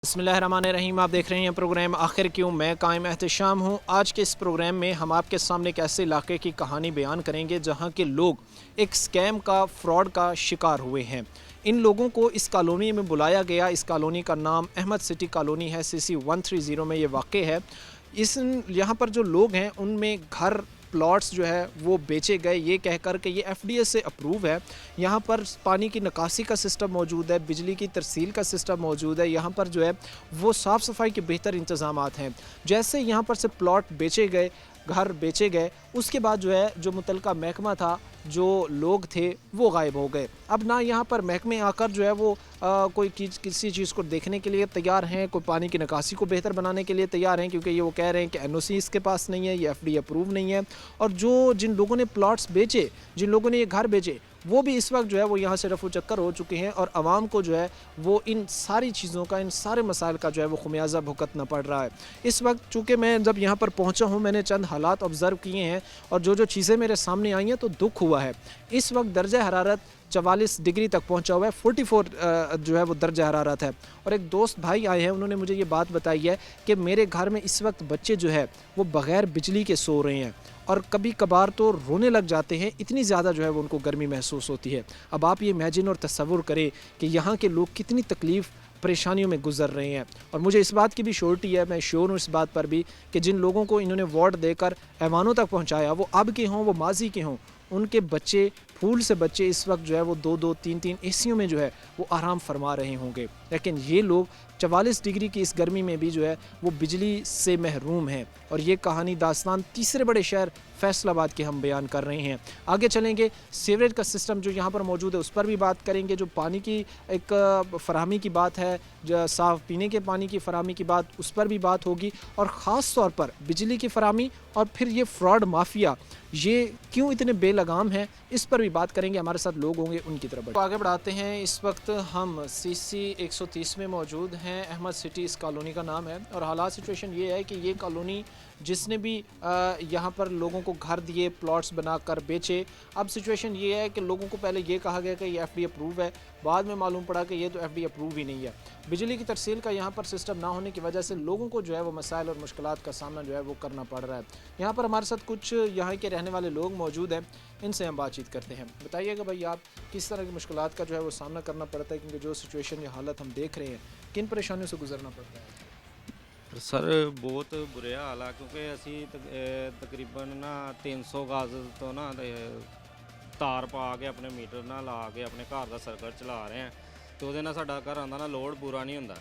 बिस्मिल्लाहिर्रहमानिर्रहीम। आप देख रहे हैं प्रोग्राम आखिर क्यों। मैं कायम एहतशाम हूँ। आज के इस प्रोग्राम में हम आपके सामने एक ऐसे इलाके की कहानी बयान करेंगे जहाँ के लोग एक स्कैम का, फ्रॉड का शिकार हुए हैं। इन लोगों को इस कॉलोनी में बुलाया गया। इस कॉलोनी का नाम अहमद सिटी कॉलोनी है। CC 130 में ये वाक़ है। यहाँ पर जो लोग हैं उनमें घर, प्लॉट्स जो है वो बेचे गए ये कहकर के ये FDA से अप्रूव है। यहाँ पर पानी की निकासी का सिस्टम मौजूद है, बिजली की तरसील का सिस्टम मौजूद है। यहाँ पर जो है वो साफ़ सफाई के बेहतर इंतज़ामात हैं। जैसे यहाँ पर से प्लॉट बेचे गए, घर बेचे गए, उसके बाद जो है जो मुतलका महकमा था, जो लोग थे वो गायब हो गए। अब ना यहाँ पर महकमे आकर जो है वो कोई किसी चीज़ को देखने के लिए तैयार हैं, कोई पानी की निकासी को बेहतर बनाने के लिए तैयार हैं, क्योंकि ये वो कह रहे हैं कि NOC इसके पास नहीं है, ये FDA अप्रूव नहीं है। और जिन लोगों ने प्लॉट्स बेचे, जिन लोगों ने ये घर बेचे, वो भी इस वक्त जो है वो यहाँ से रफू चक्कर हो चुके हैं और आवाम को जो है वो इन सारी चीज़ों का, इन सारे मसाइल का जो है वो खुमियाजा भुगतना पड़ रहा है। इस वक्त चूँकि मैं जब यहाँ पर पहुँचा हूँ, मैंने चंद हालात ऑब्ज़र्व किए हैं और जो चीज़ें मेरे सामने आई हैं तो दुख हुआ है। इस वक्त दर्जा हरारत 44 डिग्री तक पहुंचा हुआ है। 44 जो है वो दर्जा हरारत है। और एक दोस्त भाई आए हैं, उन्होंने मुझे ये बात बताई है कि मेरे घर में इस वक्त बच्चे जो है वो बग़ैर बिजली के सो रहे हैं और कभी कभार तो रोने लग जाते हैं, इतनी ज़्यादा जो है वो उनको गर्मी महसूस होती है। अब आप ये इमेजिन और तसव्वुर करें कि यहाँ के लोग कितनी तकलीफ़, परेशानियों में गुजर रहे हैं। और मुझे इस बात की भी श्योरिटी है, मैं श्योर हूँ इस बात पर भी, कि जिन लोगों को इन्होंने वार्ड देकर ऐवानों तक पहुँचाया, वो अब के हों, वो माजी के हों, उनके बच्चे, फूल से बच्चे इस वक्त जो है वो 2-2, 3-3 एसियों में जो है वो आराम फरमा रहे होंगे। लेकिन ये लोग 44 डिग्री की इस गर्मी में भी जो है वो बिजली से महरूम हैं। और ये कहानी दास्तान तीसरे बड़े शहर फैसलाबाद के हम बयान कर रहे हैं। आगे चलेंगे, सीवरेज का सिस्टम जो यहाँ पर मौजूद है उस पर भी बात करेंगे। जो पानी की एक फराहमी की बात है, जो साफ़ पीने के पानी की फराहमी की बात, उस पर भी बात होगी। और ख़ास तौर पर बिजली की फराहमी और फिर ये फ्रॉड माफिया ये क्यों इतने बेलगाम हैं, इस पर भी बात करेंगे। हमारे साथ लोग होंगे, उनकी तरफ आगे बढ़ाते हैं। इस वक्त हम CC 130 में मौजूद हैं। अहमद सिटी इस कॉलोनी का नाम है। और हालात सिचुएशन ये है कि ये कॉलोनी जिसने भी यहाँ पर लोगों को घर दिए, प्लॉट्स बनाकर बेचे, अब सिचुएशन ये है कि लोगों को पहले ये कहा गया कि ये FDA अप्रूव है, बाद में मालूम पड़ा कि ये तो FDA अप्रूव ही नहीं है। बिजली की तरसील का यहाँ पर सिस्टम ना होने की वजह से लोगों को जो है वो मसाइल और मुश्किलात का सामना जो है वो करना पड़ रहा है। यहाँ पर हमारे साथ कुछ यहाँ के रहने वाले लोग मौजूद हैं, इनसे हम बातचीत करते हैं। बताइएगा भाई, आप किस तरह की मुश्किलात का जो है वो सामना करना पड़ता है, क्योंकि जो सिचुएशन या हालत हम देख रहे हैं, किन परेशानियों से गुजरना पड़ता है? ਸਰ ਬਹੁਤ ਬੁਰੇ ਹਾਲ ਆ, ਕਿਉਂਕਿ ਅਸੀਂ ਤਕਰੀਬਨ ਨਾ 300 ਗਜ਼ ਤੋਂ ਨਾ ਤਾਰ ਪਾ ਕੇ ਆਪਣੇ ਮੀਟਰ ਨਾਲ ਲਾ ਕੇ ਆਪਣੇ ਘਰ ਦਾ ਸਰਕਟ ਚਲਾ ਰਹੇ ਹਾਂ, ਤੇ ਉਹਦੇ ਨਾਲ ਸਾਡਾ ਘਰਾਂ ਦਾ ਨਾ ਲੋਡ ਪੂਰਾ ਨਹੀਂ ਹੁੰਦਾ।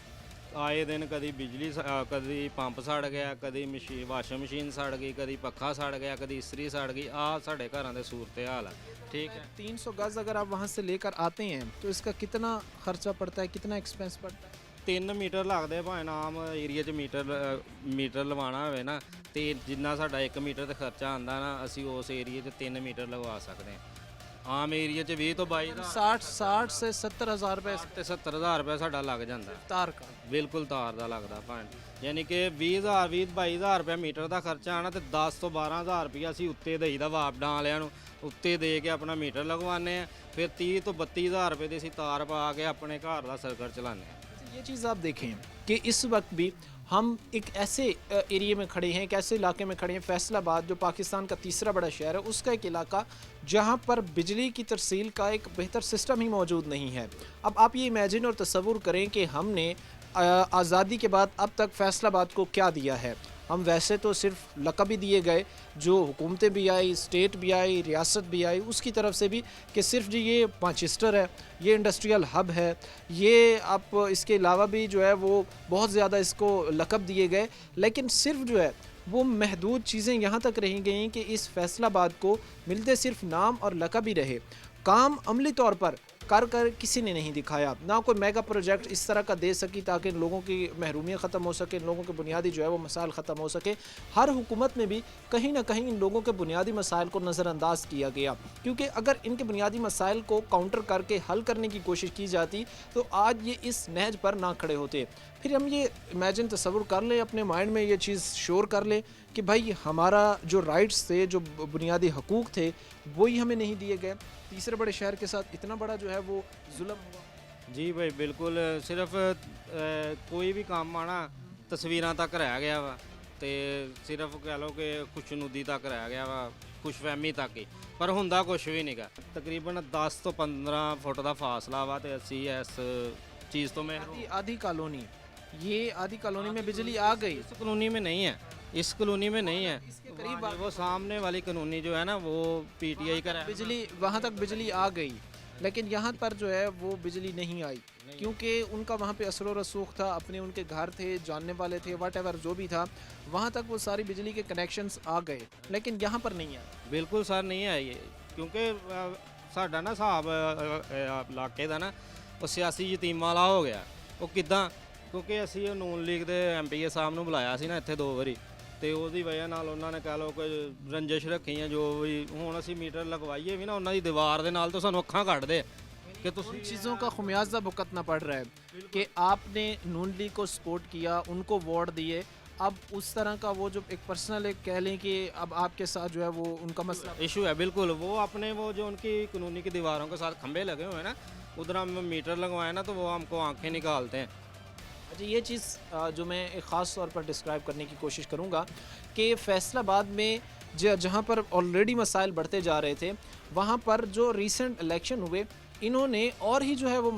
ਆਏ ਦਿਨ ਕਦੀ ਬਿਜਲੀ ਕਦੀ ਪੰਪ ਸੜ ਗਿਆ, ਕਦੀ ਵਾਸ਼ਿੰਗ ਮਸ਼ੀਨ ਸੜ ਗਈ, ਕਦੀ ਪੱਖਾ ਸੜ ਗਿਆ, ਕਦੀ ਇਸਤਰੀ ਸੜ ਗਈ। ਆ ਸਾਡੇ ਘਰਾਂ ਦੇ ਸੂਰਤ ਹਾਲ ਹੈ। ठीक है, 300 गज़ अगर आप वहाँ से लेकर आते हैं तो इसका कितना खर्चा पड़ता है, कितना एक्सपेंस पड़ता है? 3 ਮੀਟਰ ਲੱਗਦੇ ਭਾਵੇਂ ਆਮ ਏਰੀਆ 'ਚ ਮੀਟਰ ਲਵਾਉਣਾ ਹੋਵੇ ਨਾ, ਤੇ ਜਿੰਨਾ ਸਾਡਾ 1 ਮੀਟਰ ਤੇ ਖਰਚਾ ਆਉਂਦਾ ਨਾ, ਅਸੀਂ ਉਸ ਏਰੀਆ 'ਚ 3 ਮੀਟਰ ਲਗਵਾ ਸਕਦੇ ਹਾਂ। ਆਮ ਏਰੀਆ 'ਚ 20 ਤੋਂ 22 ਦਾ 60 से 70 हज़ार रुपये ਤੇ 70,000 ਰੁਪਏ ਸਾਡਾ ਲੱਗ ਜਾਂਦਾ तार का। ਬਿਲਕੁਲ ਤਾਰ ਦਾ ਲੱਗਦਾ ਭਾਵੇਂ, ਯਾਨੀ ਕਿ 20,000 22,000 ਰੁਪਏ ਮੀਟਰ ਦਾ ਖਰਚਾ ਆਣਾ, ਤੇ 10 ਤੋਂ 12,000 ਰੁਪਇਆ ਅਸੀਂ ਉੱਤੇ ਦੇਈਦਾ ਵਾਪਡਾਂ ਵਾਲਿਆਂ ਨੂੰ, ਉੱਤੇ ਦੇ ਕੇ ਆਪਣਾ ਮੀਟਰ ਲਗਵਾਉਂਦੇ ਆ। ਫਿਰ 30 ਤੋਂ 32,000 ਰੁਪਏ ਦੀ ਅਸੀਂ ਤਾਰ ਪਾ ਕੇ ਆਪਣੇ ਘਰ ਦਾ ਸਰਕਟ ਚਲਾਉਂਦੇ ਹਾਂ। ये चीज़ आप देखें कि इस वक्त भी हम एक ऐसे एरिया में खड़े हैं, एक ऐसे इलाके में खड़े हैं, फैसलाबाद जो पाकिस्तान का तीसरा बड़ा शहर है, उसका एक इलाका जहां पर बिजली की तरसील का एक बेहतर सिस्टम ही मौजूद नहीं है। अब आप ये इमेजिन और तसव्वुर करें कि हमने आज़ादी के बाद अब तक फैसलाबाद को क्या दिया है। हम वैसे तो सिर्फ लक़ब ही दिए गए, जो हुकूमतें भी आई, स्टेट भी आई, रियासत भी आई, उसकी तरफ से भी कि सिर्फ जी ये मैनचेस्टर है, ये इंडस्ट्रियल हब है, ये आप इसके अलावा भी जो है वो बहुत ज़्यादा इसको लक़ब दिए गए। लेकिन सिर्फ जो है वो महदूद चीज़ें यहाँ तक रही गई कि इस फैसलाबाद को मिलते सिर्फ नाम और लक़ब ही रहे, काम अमली तौर पर कर किसी ने नहीं दिखाया। ना कोई मेगा प्रोजेक्ट इस तरह का दे सकी ताकि लोगों की महरूमियत ख़त्म हो सके, लोगों के बुनियादी जो है वो मसाइल ख़त्म हो सके। हर हुकूमत में भी कहीं ना कहीं इन लोगों के बुनियादी मसाइल को नज़रअंदाज किया गया, क्योंकि अगर इनके बुनियादी मसाइल को काउंटर करके हल करने की कोशिश की जाती तो आज ये इस नहज पर ना खड़े होते। फिर हम ये इमेजिन, तसव्वुर कर लें, अपने माइंड में ये चीज़ श्योर कर लें कि भाई हमारा जो राइट्स थे, जो बुनियादी हकूक़ थे, वही हमें नहीं दिए गए। तीसरे बड़े शहर के साथ इतना बड़ा जो है वो जुल्म हुआ। ਜੀ ਭਾਈ ਬਿਲਕੁਲ ਸਿਰਫ ਕੋਈ ਵੀ ਕੰਮ ਆ ਨਾ ਤਸਵੀਰਾਂ ਤੱਕ ਰਹਿ ਗਿਆ ਵਾ ਤੇ ਸਿਰਫ ਕਹਿ ਲਓ ਕਿ ਖੁਸ਼ਨੁਦੀ ਤੱਕ ਰਹਿ ਗਿਆ ਵਾ, ਖੁਸ਼ਫਹਿਮੀ ਤੱਕ ਹੀ, ਪਰ ਹੁੰਦਾ ਕੁਝ ਵੀ ਨਹੀਂਗਾ। ਤਕਰੀਬਨ 10 ਤੋਂ 15 ਫੁੱਟ ਦਾ ਫਾਸਲਾ ਵਾ ਤੇ ਅਸੀਂ ਇਸ चीज़ तो मैं आधी कॉलोनी, ये आधी कॉलोनी में बिजली आ गई। इस कॉलोनी में नहीं है, इस कॉलोनी में नहीं है, इसके करीब वो सामने वाली कॉलोनी जो है ना वो पीटीआई का है। बिजली वहाँ तक बिजली आ गई, लेकिन यहाँ पर जो है वो बिजली नहीं आई क्योंकि उनका वहाँ पे असर रसूख था, अपने उनके घर थे, जानने वाले थे, वट एवर जो भी था, वहाँ तक वो सारी बिजली के कनेक्शंस आ गए, लेकिन यहाँ पर नहीं आए। बिल्कुल सर नहीं है ये, क्योंकि साडा ना हिसाब इलाके का ना ਉਹ ਸਿਆਸੀ ਯਤੀਮਾਂ ਵਾਲਾ ਹੋ ਗਿਆ। ਉਹ ਕਿੱਦਾਂ, ਕਿਉਂਕਿ ਅਸੀਂ ਉਹ ਨੂਨ ਲੀਗ ਦੇ ਐਮਪੀਏ ਸਾਹਿਬ ਨੂੰ ਬੁਲਾਇਆ ਸੀ ਨਾ ਇੱਥੇ 2 ਵਾਰੀ, ਤੇ ਉਹਦੀ ਵਜ੍ਹਾ ਨਾਲ ਉਹਨਾਂ ਨੇ ਕਹਿ ਲਓ ਕਿ ਰੰਜਿਸ਼ ਰੱਖੀਆਂ ਜੋ ਵੀ। ਹੁਣ ਅਸੀਂ ਮੀਟਰ ਲਗਵਾਈਏ ਵੀ ਨਾ ਉਹਨਾਂ ਦੀ ਦੀਵਾਰ ਦੇ ਨਾਲ ਤਾਂ ਸਾਨੂੰ ਅੱਖਾਂ ਕੱਢਦੇ कि उन चीज़ों का खुमियाजा भुगतना पड़ रहा है कि आपने नून लीग को सपोर्ट किया, उनको वोट दिए, अब उस तरह का वो जो एक पर्सनल एक कह लें कि अब आपके साथ जो है वो उनका मसला इशू है। बिल्कुल वो अपने वो जो उनकी कानूनी की दीवारों के साथ खंभे लगे हुए हैं ना, उधर हम मीटर लगवाए ना तो वो हमको आंखें निकालते हैं। अच्छा, ये चीज़ जो मैं एक ख़ास तौर पर डिस्क्राइब करने की कोशिश करूँगा कि फैसलाबाद में जहाँ पर ऑलरेडी मसाइल बढ़ते जा रहे थे, वहाँ पर जो रीसेंट इलेक्शन हुए, इन्होंने और ही जो है वो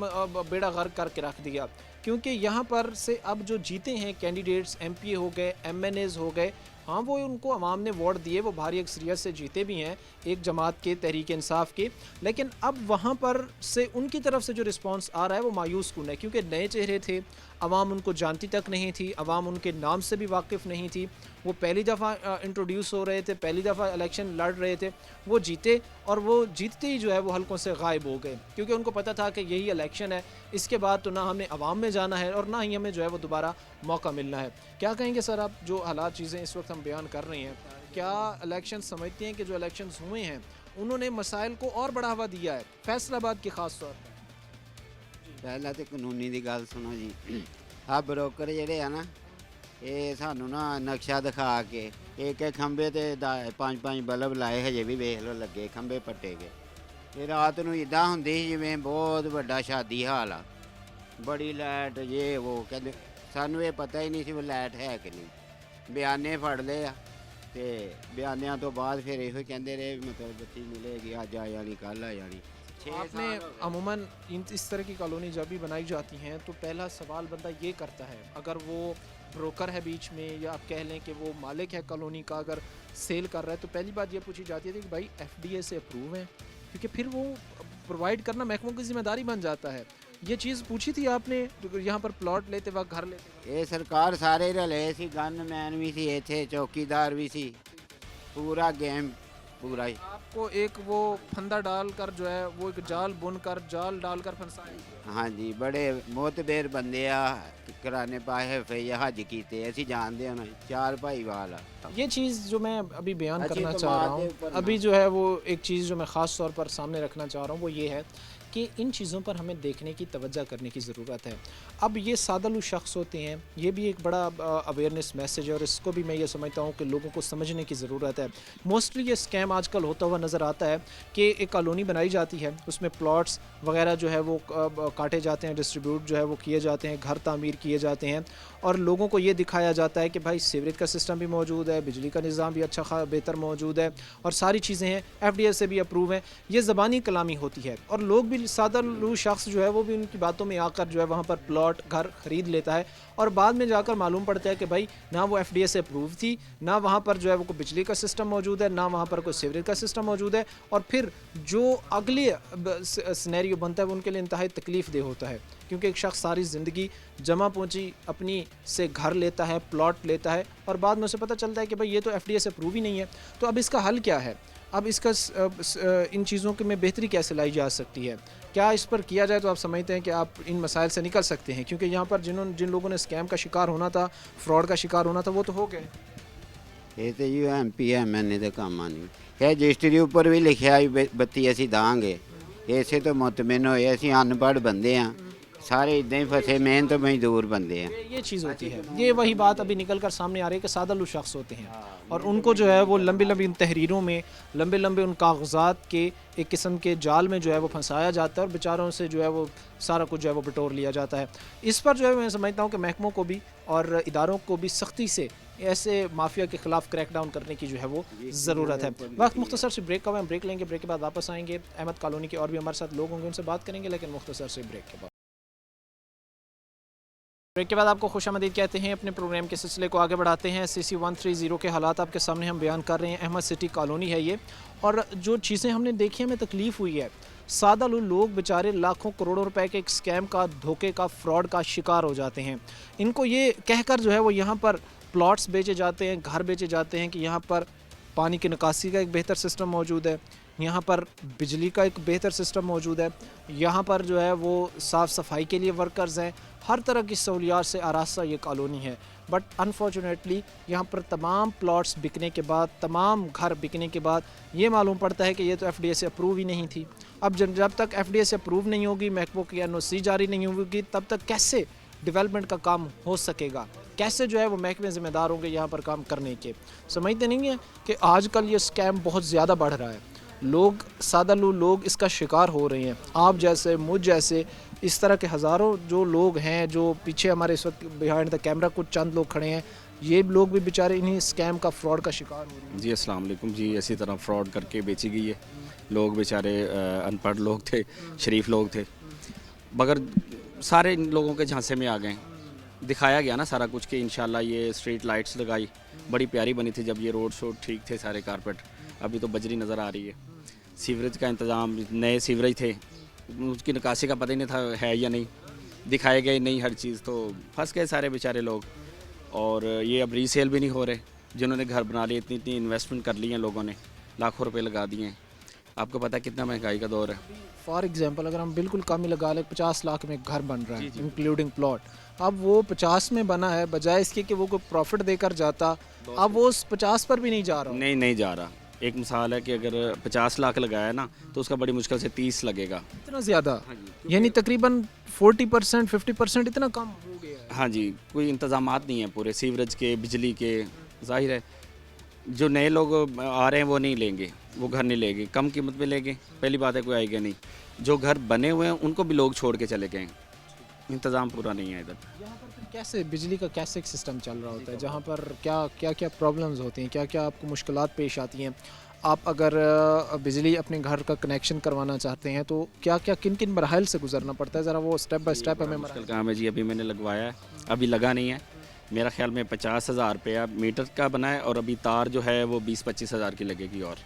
बेड़ा गर्क करके रख दिया, क्योंकि यहाँ पर से अब जो जीते हैं कैंडिडेट्स, एमपी हो गए, एमएनएज़ हो गए, हाँ वो उनको अवाम ने वोट दिए, वो भारी अक्सरियत से जीते भी हैं एक जमात के, तहरीक इंसाफ के, लेकिन अब वहाँ पर से उनकी तरफ से जो रिस्पांस आ रहा है वो मायूस कुन है, क्योंकि नए चेहरे थे, अवाम उनको जानती तक नहीं थी, अवाम उनके नाम से भी वाकिफ़ नहीं थी, वो पहली दफ़ा इंट्रोड्यूस हो रहे थे, पहली दफ़ा इलेक्शन लड़ रहे थे, वो जीते और वो जीतते ही जो है वो हलकों से गायब हो गए, क्योंकि उनको पता था कि यही इलेक्शन है, इसके बाद तो ना हमें अवाम में जाना है और ना ही हमें जो है वो दोबारा मौका मिलना है। क्या कहेंगे सर आप, जो हालात चीज़ें इस वक्त हम बयान कर रहे हैं, क्या इलेक्शन समझते हैं कि जो इलेक्शंस हुए हैं उन्होंने मसाइल को और बढ़ावा दिया है, फैसलाबाद की खास तौर पर? ਪਹਿਲਾਂ ਤੇ ਕਾਨੂੰਨੀ ਦੀ ਗੱਲ ਸੁਣੋ ਜੀ। ਆ ਬਰੋਕਰ ਜਿਹੜੇ ਆ ਨਾ, ਇਹ ਸਾਨੂੰ ਨਾ ਨਕਸ਼ਾ ਦਿਖਾ ਕੇ ਇੱਕ ਇੱਕ ਖੰਭੇ ਤੇ 5-5 ਬਲਬ ਲਾਏ, ਹਜੇ ਵੀ ਵੇਖ ਲਓ ਲੱਗੇ, ਖੰਭੇ ਪੱਟੇ ਗਏ। ਤੇ ਰਾਤ ਨੂੰ ਇਦਾਂ ਹੁੰਦੀ ਸੀ ਜਿਵੇਂ ਬਹੁਤ ਵੱਡਾ ਸ਼ਾਦੀ ਹਾਲ ਆ, ਬੜੀ ਲਾਈਟ ਜੇ ਉਹ ਕਹਿੰਦੇ। ਸਾਨੂੰ ਇਹ ਪਤਾ ਹੀ ਨਹੀਂ ਸੀ ਉਹ ਲਾਈਟ ਹੈ ਕਿ ਨਹੀਂ। ਬਿਆਨੇ ਫੜ ਲਏ ਆ ਤੇ ਬਿਆਨਿਆਂ ਤੋਂ ਬਾਅਦ ਫਿਰ ਇਹੋ ਕਹਿੰਦੇ ਰਹੇ ਮਤਲਬ ਬੱਤੀ ਮਿਲੇਗੀ, ਅੱਜ ਆ ਜਾਣੀ, ਕੱਲ आ जानी। आपने अमूमन इस तरह की कॉलोनी जब भी बनाई जाती हैं तो पहला सवाल बंदा ये करता है, अगर वो ब्रोकर है बीच में या आप कह लें कि वो मालिक है कॉलोनी का, अगर सेल कर रहा है तो पहली बात ये पूछी जाती है कि भाई एफडीए से अप्रूव है, क्योंकि फिर वो प्रोवाइड करना महकमों की जिम्मेदारी बन जाता है। ये चीज़ पूछी थी आपने यहाँ पर प्लॉट लेते वक्त, घर लेते वक्त? ਇਹ ਸਰਕਾਰ ਸਾਰੇ ਰਲੇ ਸੀ, ਗਨਮੈਨ ਵੀ ਸੀ ਇੱਥੇ, ਚੌਕੀਦਾਰ ਵੀ ਸੀ, पूरा गेम पूरा ही। आपको एक वो फंदा डालकर जो है वो एक जाल बुनकर जाल डालकर फंसाया। हाँ जी, बड़े मोतबेर बंदे आ कराने पाए फैया हज कीते, असी जानते हैं 4 भाईवाल आ। ये चीज़ जो मैं अभी बयान अच्छी करना तो चाह रहा बात है, हूँ, पर अभी जो है वो एक चीज़ जो मैं ख़ास तौर पर सामने रखना चाह रहा हूँ वो ये है कि इन चीज़ों पर हमें देखने की तवज्जो करने की ज़रूरत है। अब ये सादलू शख्स होते हैं, ये भी एक बड़ा अवेयरनेस मैसेज है और इसको भी मैं ये समझता हूँ कि लोगों को समझने की ज़रूरत है। मोस्टली ये स्कैम आजकल होता हुआ नज़र आता है कि एक कॉलोनी बनाई जाती है, उसमें प्लॉट्स वगैरह जो है वो काटे जाते हैं, डिस्ट्रीब्यूट जो है वो किए जाते हैं, घर तामीर किए जाते हैं और लोगों को ये दिखाया जाता है कि भाई सीवरेज का सिस्टम भी मौजूद है, बिजली का निज़ाम भी अच्छा बेहतर मौजूद है और सारी चीज़ें हैं, एफडीए से भी अप्रूव है। ये ज़बानी कलामी होती है और लोग भी सादा शख्स जो है वो भी उनकी बातों में आकर जो है वहाँ पर प्लॉट घर ख़रीद लेता है और बाद में जाकर मालूम पड़ता है कि भाई ना वो एफडीए से अप्रूव थी, ना वहाँ पर जो है वो कोई बिजली का सिस्टम मौजूद है, ना वहाँ पर कोई सीवरेज का सिस्टम मौजूद है और फिर जो अगले सिनेरियो बनता है वो उनके लिए इंतहाई तकलीफ़ दे होता है, क्योंकि एक शख्स सारी ज़िंदगी जमा पूंजी अपनी से घर लेता है, प्लॉट लेता है और बाद में उसे पता चलता है कि भाई ये तो एफडीए से अप्रूव ही नहीं है। तो अब इसका हल क्या है? अब इसका इन चीज़ों के में बेहतरी कैसे लाई जा सकती है? क्या इस पर किया जाए तो आप समझते हैं कि आप इन मसाइल से निकल सकते हैं? क्योंकि यहाँ पर जिन लोगों ने स्कैम का शिकार होना था, फ्रॉड का शिकार होना था, वो तो हो गए। ਇਹ ਤੇ ਜੀ ਐਮਪੀ ਐਮਐਨਏ ਦੇ ਕੰਮ ਆ ਨਹੀਂ। ਇਹ ਰਜਿਸਟਰੀ ਉੱਪਰ ਵੀ ਲਿਖਿਆ ਵੀ ਬੱਤੀ ਅਸੀਂ ਦਾਂਗੇ, ਇਸੇ ਤੋਂ ਮੁਤਮਿਨ ਹੋਏ। ਅਸੀਂ ਅਨਪੜ੍ਹ ਬੰਦੇ ਆ, ਸਾਰੇ ਇਦਾਂ ਹੀ ਫਸੇ, ਮਿਹਨਤ ਮਜ਼ਦੂਰ ਬੰਦੇ ਆ। ये चीज़ होती है, ये वही बात अभी निकल कर सामने आ रही है कि सादालू शख्स होते हैं और उनको जो है वो लंबी लंबी उन तहरीरों में, लंबे लंबे उन कागजात के एक किस्म के जाल में जो है वो फंसाया जाता है और बेचारों से जो है वो सारा कुछ जो है वो बटोर लिया जाता है। इस पर जो है मैं समझता हूँ कि महकमों को भी और इदारों को भी सख्ती से ऐसे माफिया के खिलाफ क्रैक डाउन करने की जो है वो ज़रूरत है। वक्त मुख्तसर से ब्रेक का है, हम ब्रेक लेंगे, ब्रेक के बाद वापस आएंगे। अहमद कॉलोनी के और भी हमारे साथ लोग होंगे, उनसे बात करेंगे, लेकिन मुख्तसर से ब्रेक के बाद। ब्रेक के बाद आपको खुशामदीद कहते हैं। अपने प्रोग्राम के सिलसिले को आगे बढ़ाते हैं। CC 130 के हालात आपके सामने हम बयान कर रहे हैं। अहमद सिटी कॉलोनी है ये, और जो चीज़ें हमने देखी हमें तकलीफ़ हुई है। सादालू लोग बेचारे लाखों करोड़ों रुपए के एक स्कैम का, धोखे का, फ्रॉड का शिकार हो जाते हैं। इनको ये कहकर जो है वो यहाँ पर प्लॉट्स बेचे जाते हैं, घर बेचे जाते हैं कि यहाँ पर पानी की निकासी का एक बेहतर सिस्टम मौजूद है, यहाँ पर बिजली का एक बेहतर सिस्टम मौजूद है, यहाँ पर जो है वो साफ़ सफाई के लिए वर्कर्स हैं, हर तरह की सहूलियात से आरास्ता ये कॉलोनी है। बट अनफॉर्चुनेटली यहाँ पर तमाम प्लॉट्स बिकने के बाद, तमाम घर बिकने के बाद ये मालूम पड़ता है कि ये तो FDA से अप्रूव ही नहीं थी। अब जब तक FDA से अप्रूव नहीं होगी, महकमों की NOC जारी नहीं होगी, तब तक कैसे डेवलपमेंट का काम हो सकेगा, कैसे जो है वो महकमे ज़िम्मेदार होंगे यहाँ पर काम करने के। समझते नहीं है कि आजकल ये स्कैम बहुत ज़्यादा बढ़ रहा है, लोग, सादालू लोग इसका शिकार हो रहे हैं। आप जैसे, मुझ जैसे, इस तरह के हज़ारों जो लोग हैं, जो पीछे हमारे इस वक्त बिहाइंड द कैमरा कुछ चंद लोग खड़े हैं, ये लोग भी बेचारे इन्हीं स्कैम का, फ्रॉड का शिकार हो रहे हैं। जी अस्सलाम वालेकुम जी। इसी तरह फ्रॉड करके बेची गई है। लोग बेचारे अनपढ़ लोग थे, शरीफ लोग थे, मगर सारे इन लोगों के झांसे में आ गए। दिखाया गया ना सारा कुछ कि इंशाल्लाह ये स्ट्रीट लाइट्स लगाई, बड़ी प्यारी बनी थी जब ये रोड शोड ठीक थे सारे, कारपेट, अभी तो बजरी नज़र आ रही है। सीवरेज का इंतज़ाम, नए सीवरेज थे, उसकी निकासी का पता ही नहीं था है या नहीं, दिखाए गए नहीं हर चीज़, तो फंस गए सारे बेचारे लोग। और ये अब रीसेल भी नहीं हो रहे, जिन्होंने घर बना लिए, इतनी इतनी इन्वेस्टमेंट कर ली हैं लोगों ने, लाखों रुपए लगा दिए हैं। आपको पता है कितना महंगाई का दौर है। फॉर एग्जांपल अगर हम बिल्कुल कम ही लगा लें, 50 लाख में एक घर बन रहा है इंक्लूडिंग प्लॉट, अब वो 50 में बना है, बजाय इसके कि वो कोई प्रॉफिट देकर जाता, अब वो उस 50 पर भी नहीं जा रहा। नहीं जा रहा। एक मिसाल है कि अगर 50 लाख लगाया ना तो उसका बड़ी मुश्किल से 30 लगेगा। इतना ज़्यादा, यानी तकरीबन 40%, 50% इतना कम हो गया है। हाँ जी, कोई इंतज़ामात नहीं है पूरे सीवरेज के, बिजली के। जाहिर है जो नए लोग आ रहे हैं वो नहीं लेंगे, वो घर नहीं लेंगे, कम कीमत में लेंगे, पहली बात है, कोई आएगा नहीं। जो घर बने हुए हैं उनको भी लोग छोड़ के चले गए, इंतज़ाम पूरा नहीं है इधर। यहाँ पर फिर कैसे बिजली का कैसे एक सिस्टम चल रहा होता है, जहाँ पर क्या क्या क्या प्रॉब्लम्स होती हैं, क्या क्या आपको मुश्किलात पेश आती हैं? आप अगर बिजली अपने घर का कनेक्शन करवाना चाहते हैं तो क्या क्या किन किन मराहल से गुजरना पड़ता है, ज़रा वो स्टेप बाय स्टेप हमें मुश्किल काम है जी। अभी मैंने लगवाया है, अभी लगा नहीं है, मेरा ख्याल में 50,000 रुपया मीटर का बना है, और अभी तार जो है वो 20-25 हज़ार की लगेगी, और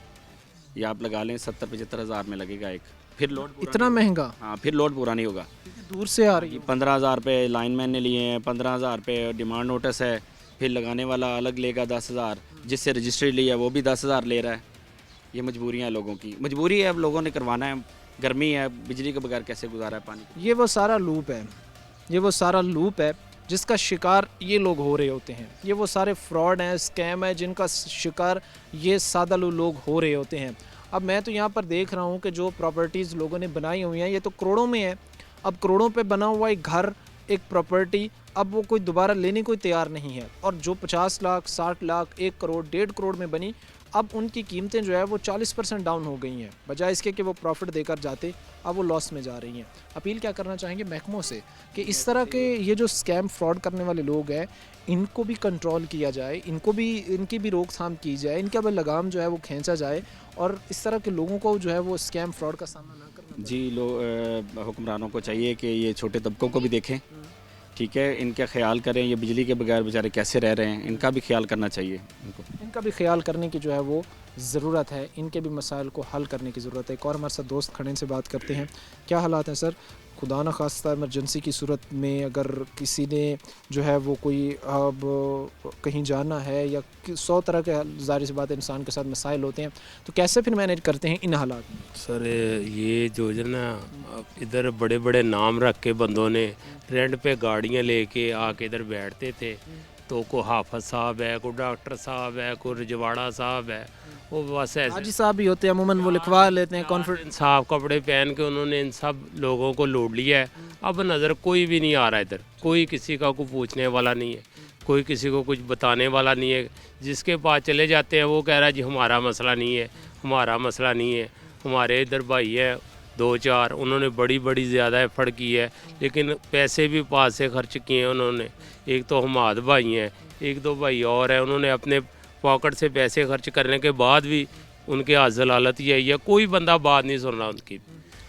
ये आप लगा लें 70-75 हज़ार में लगेगा एक। फिर लोड इतना महंगा? हाँ, फिर लोड पूरा नहीं होगा, दूर से आ रही है। 15,000 रुपये लाइनमैन ने लिए हैं, 15,000 रुपये डिमांड नोटिस है, फिर लगाने वाला अलग लेगा 10,000, जिससे रजिस्ट्री ली है वो भी 10,000 ले रहा है। ये मजबूरियाँ हैं लोगों की, मजबूरी है, अब लोगों ने करवाना है, गर्मी है, बिजली के बगैर कैसे गुजारा है पानी। ये वो सारा लूप है, ये वो सारा लूप है जिसका शिकार ये लोग हो रहे होते हैं। ये वो सारे फ्रॉड हैं, स्कैम है, जिनका शिकार ये सादालू लोग हो रहे होते हैं। अब मैं तो यहाँ पर देख रहा हूँ कि जो प्रॉपर्टीज़ लोगों ने बनाई हुई हैं ये तो करोड़ों में है। अब करोड़ों पे बना हुआ एक घर, एक प्रॉपर्टी, अब वो कोई दोबारा लेने को तैयार नहीं है। और जो 50 लाख, 60 लाख, 1 करोड़, 1.5 करोड़ में बनी, अब उनकी कीमतें जो है वो 40% डाउन हो गई हैं, बजाय इसके कि वो प्रॉफिट देकर जाते, अब वो लॉस में जा रही हैं। अपील क्या करना चाहेंगे महकमों से कि इस तरह के ये जो स्कैम फ्रॉड करने वाले लोग हैं इनको भी कंट्रोल किया जाए, इनकी भी रोकथाम की जाए, इनका भी लगाम जो है वो खींचा जाए, और इस तरह के लोगों को जो है वो स्कैम फ्रॉड का सामना ना करना। जी, हुक्मरानों को चाहिए कि ये छोटे तबकों को भी देखें, ठीक है, इनका ख्याल करें। ये बिजली के बगैर बेचारे कैसे रह रहे हैं, इनका भी ख्याल करना चाहिए इनको। इनका भी ख्याल करने की जो है वो ज़रूरत है, इनके भी मसाइल को हल करने की ज़रूरत है। एक और हमारे साथ दोस्त खड़े से बात करते हैं। क्या हालात हैं सर? खुदा न खास्ता इमरजेंसी की सूरत में अगर किसी ने जो है वो कोई अब कहीं जाना है या 100 तरह के, ज़ाहिर सी बात है इंसान के साथ मसाइल होते हैं, तो कैसे फिर मैनेज करते हैं इन हालात में? सर ये जो है ना, इधर बड़े बड़े नाम रख के बंदों ने रेंट पे गाड़ियाँ लेके आके इधर बैठते थे, तो कोई हाफिज साहब है, कोई डॉक्टर साहब है, कोई रजवाड़ा साहब है, वो बस ऐसे हाजी साहब भी होते हैं, अमूमन वो लिखवा लेते हैं कॉन्फिडेंस। साफ कपड़े पहन के उन्होंने इन सब लोगों को लूट लिया है अब नज़र कोई भी नहीं आ रहा इधर, कोई किसी का को पूछने वाला नहीं है, कोई किसी को कुछ बताने वाला नहीं है। जिसके पास चले जाते हैं वो कह रहा है जी हमारा मसला नहीं है, हमारा मसला नहीं है। हमारे इधर भाई है 2-4, उन्होंने बड़ी बड़ी ज़्यादा एफर्ट की है, लेकिन पैसे भी पास से खर्च किए हैं उन्होंने। एक तो हमाद भाई हैं, 1-2 भाई और हैं, उन्होंने अपने पॉकेट से पैसे खर्च करने के बाद भी उनके हासिल हालत यही है, कोई बंदा बात नहीं सुन रहा उनकी।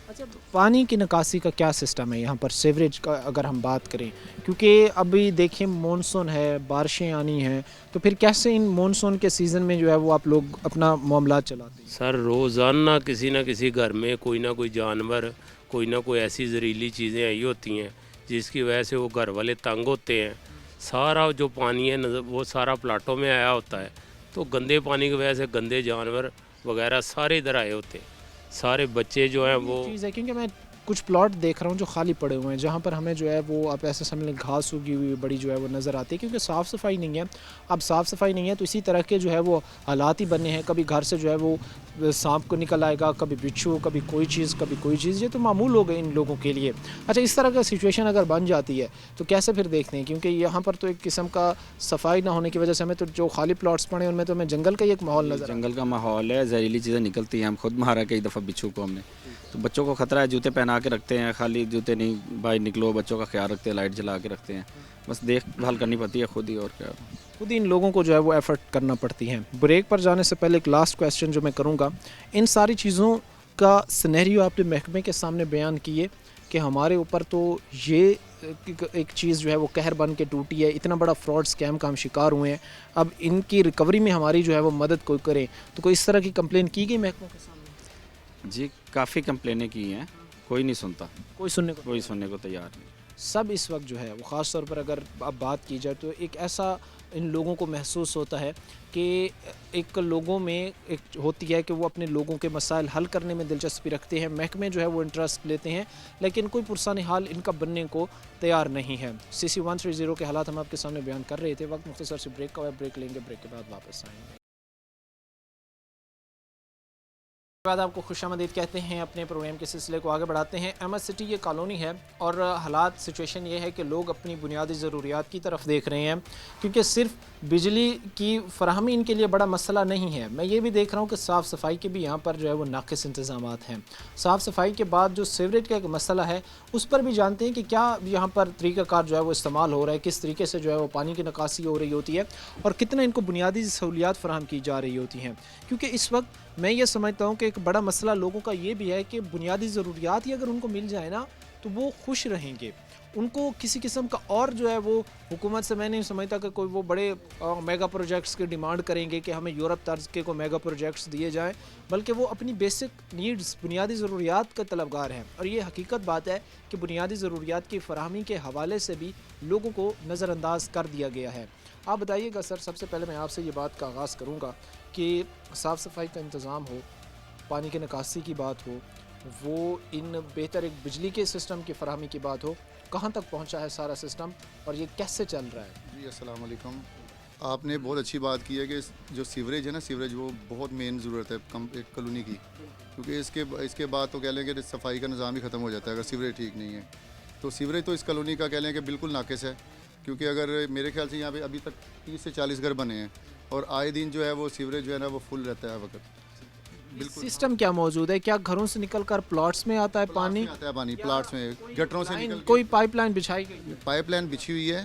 अच्छा, पानी की निकासी का क्या सिस्टम है यहाँ पर, सीवरेज का अगर हम बात करें? क्योंकि अभी देखिए मानसून है, बारिशें आनी हैं, तो फिर कैसे इन मानसून के सीज़न में जो है वो आप लोग अपना मामला चलाते हैं? सर रोज़ाना किसी न किसी घर में कोई ना कोई जानवर, कोई ना कोई ऐसी जहरीली चीज़ें आई होती हैं जिसकी वजह से वो घर वाले तंग होते हैं। सारा जो पानी है वो सारा प्लाटों में आया होता है, तो गंदे पानी की वजह से गंदे जानवर वगैरह सारे इधर आए होते हैं। सारे बच्चे जो हैं वो चीज़ है, क्योंकि मैं कुछ प्लॉट देख रहा हूँ जो खाली पड़े हुए हैं, जहाँ पर हमें जो है वो आप ऐसे समझ लें घास उगी हुई बड़ी जो है वो नज़र आती है, क्योंकि साफ़ सफाई नहीं है। अब साफ़ सफाई नहीं है तो इसी तरह के जो है वो हालात ही बने हैं। कभी घर से जो है वो सांप को निकल आएगा, कभी बिच्छू, कभी कोई चीज़, कभी कोई चीज़। ये तो मामूल हो गए इन लोगों के लिए। अच्छा, इस तरह का सिचुएशन अगर बन जाती है तो कैसे फिर देखते हैं? क्योंकि यहाँ पर तो एक किस्म का सफाई ना होने की वजह से हमें तो जो खाली प्लॉट्स पड़े हैं उनमें तो हमें जंगल का ही एक माहौल नज़र जंगल का माहौल है, जहरीली चीज़ें निकलती हैं। हम खुद मारा कई दफ़ा बिच्छू को हमने, तो बच्चों को ख़तरा है। जूते पहना के रखते हैं, खाली जूते नहीं, बाहर निकलो बच्चों का ख्याल रखते हैं, लाइट जला के रखते हैं। बस देखभाल करनी पड़ती है खुद ही, और क्या। खुद ही इन लोगों को जो है वो एफ़र्ट करना पड़ती है। ब्रेक पर जाने से पहले एक लास्ट क्वेश्चन जो मैं करूँगा, इन सारी चीज़ों का सिनेरियो आपने महकमे के सामने बयान किए कि हमारे ऊपर तो ये एक चीज़ जो है वो कहर बन के टूटी है, इतना बड़ा फ्रॉड स्कैम का हम शिकार हुए हैं, अब इनकी रिकवरी में हमारी जो है वो मदद कोई करे। तो कोई इस तरह की कंप्लेन की गई महकमों के सामने? जी काफ़ी कंप्लेनें की हैं, कोई नहीं सुनता, कोई सुनने को कोई सुनने को तैयार नहीं। सब इस वक्त जो है वो ख़ास तौर पर अगर अब बात की जाए तो एक ऐसा इन लोगों को महसूस होता है कि एक लोगों में एक होती है कि वो अपने लोगों के मसाइल हल करने में दिलचस्पी रखते हैं, महकमे जो है वो इंटरेस्ट लेते हैं, लेकिन कोई पुरसानी हाल इनका बनने को तैयार नहीं है। CC 130 के हालात हम आपके सामने बयान कर रहे थे। वक्त मुख्तसर से ब्रेक का हुआ, ब्रेक लेंगे, ब्रेक के बाद वापस आएंगे। बाद आपको खुशामदीद कहते हैं। अपने प्रोग्राम के सिलसिले को आगे बढ़ाते हैं। अहमद सिटी ये कॉलोनी है और हालात सिचुएशन ये है कि लोग अपनी बुनियादी ज़रूरियात की तरफ देख रहे हैं, क्योंकि सिर्फ बिजली की फराहमी इनके लिए बड़ा मसला नहीं है। मैं ये भी देख रहा हूँ कि साफ़ सफाई के भी यहाँ पर जो है वो नाक़िस इंतज़ामात हैं। साफ़ सफाई के बाद जो सीवरेज का एक मसला है उस पर भी जानते हैं कि क्या यहाँ पर तरीक़ाकार जो है वो इस्तेमाल हो रहा है, किस तरीके से जो है वो पानी की निकासी हो रही होती है और कितना इनको बुनियादी सहूलियात फराहम की जा रही होती हैं। क्योंकि इस वक्त मैं ये समझता हूँ कि एक बड़ा मसला लोगों का ये भी है कि बुनियादी ज़रूरियात ही अगर उनको मिल जाए ना तो वो खुश रहेंगे। उनको किसी किस्म का और जो है वो हुकूमत से मैं नहीं समझता कि कोई वो बड़े मेगा प्रोजेक्ट्स की डिमांड करेंगे कि हमें यूरोप तर्ज के कोई मेगा प्रोजेक्ट्स दिए जाएं, बल्कि वो अपनी बेसिक नीड्स, बुनियादी ज़रूरियात का तलबगार हैं। और ये हकीकत बात है कि बुनियादी ज़रूरियात की फराहमी के हवाले से भी लोगों को नज़रअंदाज कर दिया गया है। आप बताइएगा सर, सबसे पहले मैं आपसे ये बात का आगाज़ करूँगा कि साफ़ सफाई का इंतज़ाम हो, पानी की निकासी की बात हो, वो इन बेहतर एक बिजली के सिस्टम की फराहमी की बात हो, कहाँ तक पहुँचा है सारा सिस्टम और ये कैसे चल रहा है? जी अस्सलाम वालेकुम। आपने बहुत अच्छी बात की है कि जो सीवरेज है ना, सीवरेज वो बहुत मेन ज़रूरत है एक कॉलोनी की, क्योंकि इसके बाद तो कह लें कि सफाई का निज़ाम ही ख़त्म हो जाता है अगर सीवरेज ठीक नहीं है। तो सीवरेज तो इस कॉलोनी का कह लें कि बिल्कुल नाक़िस है, क्योंकि अगर मेरे ख्याल से यहाँ पे अभी तक 30 से 40 घर बने हैं और आए दिन जो है वो सीवरेज जो है ना वो फुल रहता है वक्त। बिल्कुल सिस्टम क्या मौजूद है? क्या घरों से निकलकर प्लॉट्स में आता है पानी? आता है पानी प्लाट्स में, गटरों से निकल कोई पाइपलाइन बिछाई गई है? पाइपलाइन बिछी हुई है,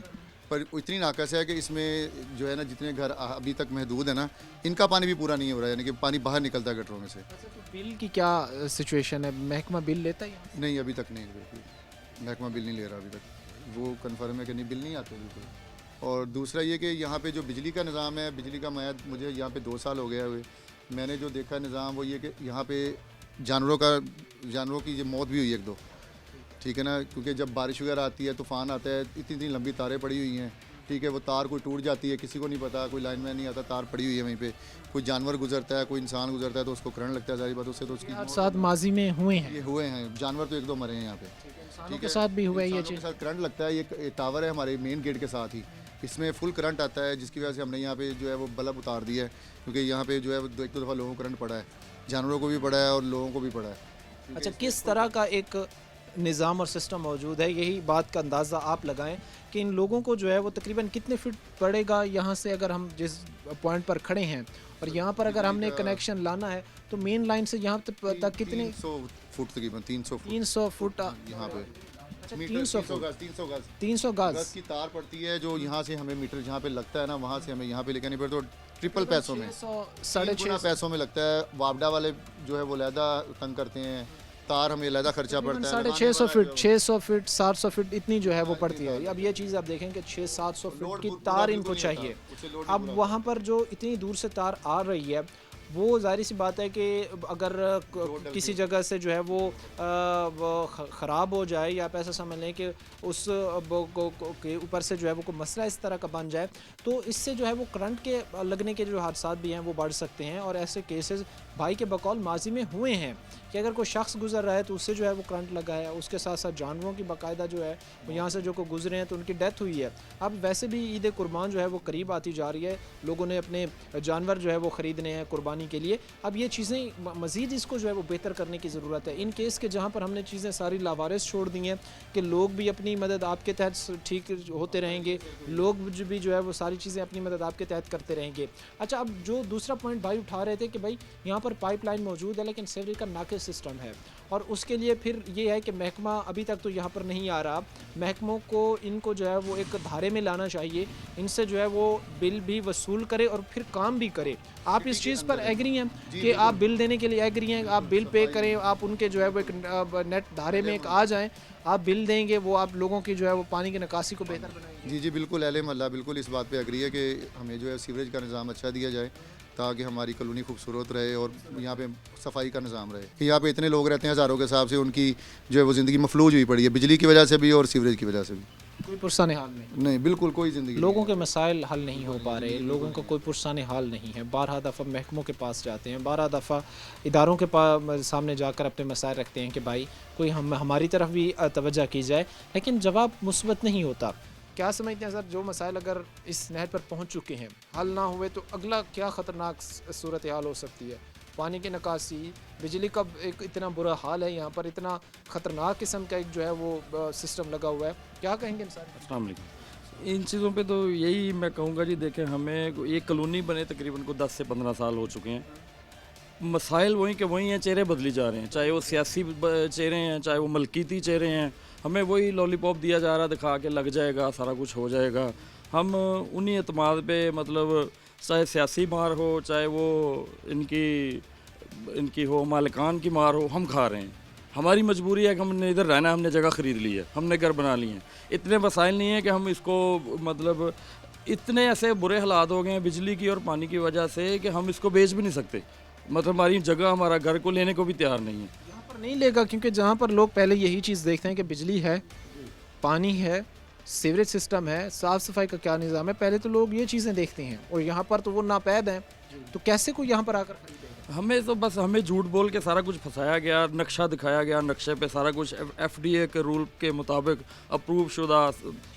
पर इतनी नाकस है कि इसमें जो है ना जितने घर अभी तक महदूद है ना, इनका पानी भी पूरा नहीं हो रहा है, यानी कि पानी बाहर निकलता है गटरों में से। अच्छा, तो बिल की क्या सिचुएशन है? महकमा बिल लेता है? नहीं, अभी तक नहीं, बिल्कुल महकमा बिल नहीं ले रहा अभी तक। वो कन्फर्म है कि नहीं, बिल नहीं आते बिल्कुल। और दूसरा ये कि यहाँ पे जो बिजली का निज़ाम है, बिजली का मैद मुझे यहाँ पे 2 साल हो गया हुए, मैंने जो देखा निज़ाम वो ये कि यहाँ पे जानवरों की ये मौत भी हुई 1-2, ठीक है ना, क्योंकि जब बारिश वगैरह आती है, तूफ़ान आता है, इतनी लंबी तारें पड़ी हुई हैं, ठीक है, वो तार कोई टूट जाती है, किसी को नहीं पता, कोई लाइनमैन नहीं आता, तार पड़ी हुई है वहीं पे, कोई जानवर गुजरता है, कोई इंसान गुजरता है तो उसको करंट लगता है, सारी बात उससे तो उसकी साथ माजी में हुए हैं, ये हुए हैं जानवर तो 1-2 मरे हैं यहाँ पे, ठीक है, साथ भी हुआ है ये चीज़। साथ करंट लगता है, ये टावर है हमारे मेन गेट के साथ ही, इसमें फुल करंट आता है, जिसकी वजह से हमने यहाँ पे जो है वो बल्ब उतार दिया है, क्योंकि यहाँ पे जो है वो 1-2 दफ़ा लोगों को करंट पड़ा है, जानवरों को भी पड़ा है और लोगों को भी पड़ा है। अच्छा, किस तरह का एक निज़ाम और सिस्टम मौजूद है, यही बात का अंदाज़ा आप लगाएं कि इन लोगों को जो है वो तकरीबन कितने फीट पड़ेगा यहाँ से, अगर हम जिस पॉइंट पर खड़े हैं और यहाँ पर अगर हमने कनेक्शन लाना है तो मेन लाइन से यहाँ तक कितने 300 फुट तकरीबन 300 फुट 300 फुट यहाँ पे अच्छा, मीटर 300 300 गज 300 गज 300 गज गज की तार पड़ती है जो यहाँ से हमें मीटर जहाँ पे लगता है ना वहाँ से हमें यहाँ पे लेके आनी पड़ती है, तो ट्रिपल पैसों में 600 3 गुना पैसों में लगता है। वापडा वाले जो है वो लहदा तंग करते हैं, तार हमें लहदा खर्चा पड़ता है। 650 फीट 600 फीट 700 फीट इतनी जो है वो पड़ती है। अब ये चीज़ आप देखें कि 600-700 फीट की तार इनको चाहिए। अब वहाँ पर जो इतनी दूर से तार आ रही है वो ज़ाहिर सी बात है कि अगर किसी जगह से जो है वो ख़राब हो जाए या आप ऐसा समझ लें कि उस के ऊपर से जो है वो कोई मसला इस तरह का बन जाए तो इससे जो है वो करंट के लगने के जो हादसा भी हैं वो बढ़ सकते हैं। और ऐसे केसेस भाई के बकौल माजी में हुए हैं कि अगर कोई शख्स गुजर रहा है तो उससे जो है वो करंट लगा है, उसके साथ साथ जानवरों की बाकायदा जो है वो यहाँ से जो को गुजरे हैं तो उनकी डेथ हुई है। अब वैसे भी ईद कुर्बान जो है वो करीब आती जा रही है, लोगों ने अपने जानवर जो है वो ख़रीदने हैं कुर्बानी के लिए। अब ये चीज़ें मज़ीद इसको जो है वो बेहतर करने की ज़रूरत है। इन केस के जहाँ पर हमने चीज़ें सारी लावारिस छोड़ दी हैं कि लोग भी अपनी मदद आपके तहत ठीक होते रहेंगे, लोग भी जो है वो सारी चीज़ें अपनी मदद आपके तहत करते रहेंगे। अच्छा, अब जो दूसरा पॉइंट भाई उठा रहे थे कि भाई यहाँ पर पाइपलाइन मौजूद है लेकिन सीवरेज का नाक़िस सिस्टम है और उसके लिए फिर ये है कि महकमा अभी तक तो यहाँ पर नहीं आ रहा। महकमों को इनको जो है वो एक धारे में लाना चाहिए, इनसे जो है वो बिल भी वसूल करे और फिर काम भी करे। आप इस चीज़ पर एग्री हैं कि आप बिल देने के लिए एग्री हैं, आप बिल पे करें, आप उनके जो है वो एक नेट धारे में एक आ जाएं, आप बिल देंगे, वो आप लोगों की जो है वो पानी की निकासी को बेहतर बनाएंगे। जी जी बिल्कुल, अहले मोहल्ला बिल्कुल इस बात पे एग्री है कि हमें जो है सीवरेज का निज़ाम अच्छा दिया जाए ताकि हमारी कॉलोनी खूबसूरत रहे और यहाँ पे सफाई का निज़ाम रहे। यहाँ पे इतने लोग रहते हैं हज़ारों के हिसाब से, उनकी जो है वो ज़िंदगी मफलूज हुई पड़ी है बिजली की वजह से भी और सीवरेज की वजह से भी। कोई पुरसाने हाल नहीं, बिल्कुल कोई ज़िंदगी लोगों के मसाइल हल नहीं हो पा रहे, लोगों का कोई पुरसाने हाल नहीं है। 12 दफ़ा महकमों के पास जाते हैं, 12 दफ़ा इदारों के सामने जाकर अपने मसाइल रखते हैं कि भाई कोई हमारी तरफ भी तवज्जो की जाए, लेकिन जवाब मुस्बत नहीं होता। क्या समझते हैं सर, जो मसाइल अगर इस नहर पर पहुंच चुके हैं हल ना हुए तो अगला क्या ख़तरनाक सूरत हाल हो सकती है? पानी की निकासी, बिजली का एक इतना बुरा हाल है, यहाँ पर इतना ख़तरनाक किस्म का एक जो है वो सिस्टम लगा हुआ है, क्या कहेंगे सर? अस्सलाम वालेकुम। इन चीज़ों पे तो यही मैं कहूँगा जी, देखें हमें ये कॉलोनी बने तकरीबन को 10 से 15 साल हो चुके हैं, मसाइल वहीं के वहीं हैं, चेहरे बदली जा रहे हैं, चाहे वो सियासी चेहरे हैं चाहे वो मलकीती चेहरे हैं, हमें वही लॉलीपॉप दिया जा रहा, दिखा के लग जाएगा सारा कुछ हो जाएगा। हम उन्हीं एतमाद पे मतलब चाहे सियासी मार हो चाहे वो इनकी हो मालिकान की मार हो, हम खा रहे हैं। हमारी मजबूरी है कि हमने इधर रहना है, हमने जगह ख़रीद ली है, हमने घर बना लिए हैं, इतने वसाइल नहीं है कि हम इसको मतलब इतने ऐसे बुरे हालात हो गए हैं बिजली की और पानी की वजह से कि हम इसको बेच भी नहीं सकते। मतलब हमारी जगह हमारा घर को लेने को भी तैयार नहीं है। यहाँ पर नहीं लेगा क्योंकि जहाँ पर लोग पहले यही चीज़ देखते हैं कि बिजली है, पानी है, सीवरेज सिस्टम है, साफ़ सफाई का क्या निज़ाम है, पहले तो लोग ये चीज़ें देखते हैं और यहाँ पर तो वो नापैद हैं, तो कैसे कोई यहाँ पर आकर खरीदेगा? हमें तो बस हमें झूठ बोल के सारा कुछ फंसाया गया, नक्शा दिखाया गया, नक्शे पे सारा कुछ FDA के रूल के मुताबिक अप्रूव शुदा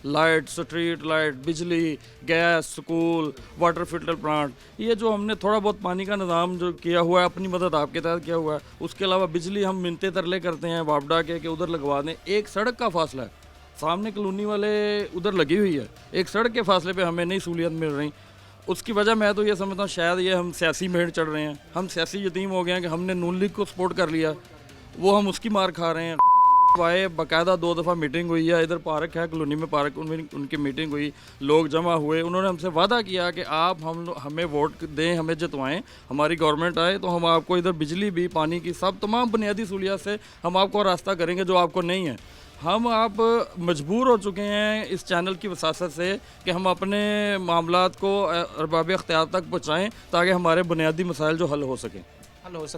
लाइट, स्ट्रीट लाइट, बिजली, gas, school, water filter plant, ये जो हमने थोड़ा बहुत पानी का निज़ाम जो किया हुआ है अपनी मदद आपके तहत किया हुआ है। उसके अलावा बिजली हम मिनते तरले करते हैं वापडा के कि उधर लगवा दें, एक सड़क का फासला है, सामने कॉलोनी वाले उधर लगी हुई है, एक सड़क के फासले पे हमें नहीं सहूलियत मिल रही। उसकी वजह मैं तो ये समझता हूँ शायद ये हम सियासी मेड़ चढ़ रहे हैं, हम सियासी यतीम हो गए हैं कि हमने नून लीग को सपोर्ट कर लिया, वो हम उसकी मार खा रहे हैं। आए बाकायदा 2 दफ़ा मीटिंग हुई है, इधर पार्क है कॉलोनी में, पार्क उनकी मीटिंग हुई, लोग जमा हुए, उन्होंने हमसे वादा किया कि आप हमें वोट दें, हमें जितवाएं, हमारी गवर्नमेंट आए तो हम आपको इधर बिजली भी, पानी की सब तमाम बुनियादी सहूलियत से हम आपको रास्ता करेंगे जो आपको नहीं है। हम आप मजबूर हो चुके हैं इस चैनल की वसासत से कि हम अपने मामलात को अरबाब अख्तियार तक पहुँचाएँ ताकि हमारे बुनियादी मसाइल जो हल हो सकें।